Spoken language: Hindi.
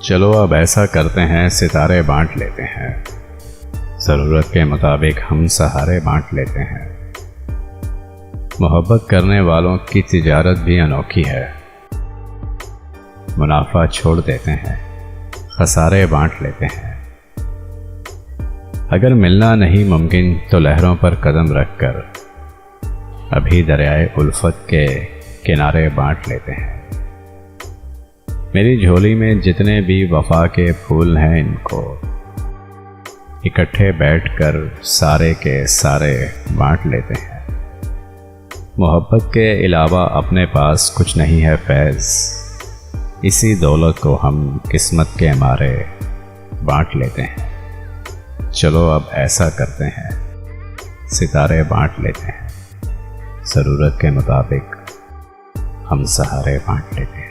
चलो अब ऐसा करते हैं, सितारे बांट लेते हैं। ज़रूरत के मुताबिक हम सहारे बांट लेते हैं। मोहब्बत करने वालों की तिजारत भी अनोखी है। मुनाफा छोड़ देते हैं, खसारे बांट लेते हैं। अगर मिलना नहीं मुमकिन तो लहरों पर कदम रखकर अभी दरियाए उल्फत के किनारे बांट लेते हैं। मेरी झोली में जितने भी वफा के फूल हैं, इनको इकट्ठे बैठकर सारे के सारे बांट लेते हैं। मोहब्बत के अलावा अपने पास कुछ नहीं है फैज़, इसी दौलत को हम किस्मत के मारे बांट लेते हैं। चलो अब ऐसा करते हैं, सितारे बांट लेते हैं। ज़रूरत के मुताबिक हम सहारे बांट लेते हैं।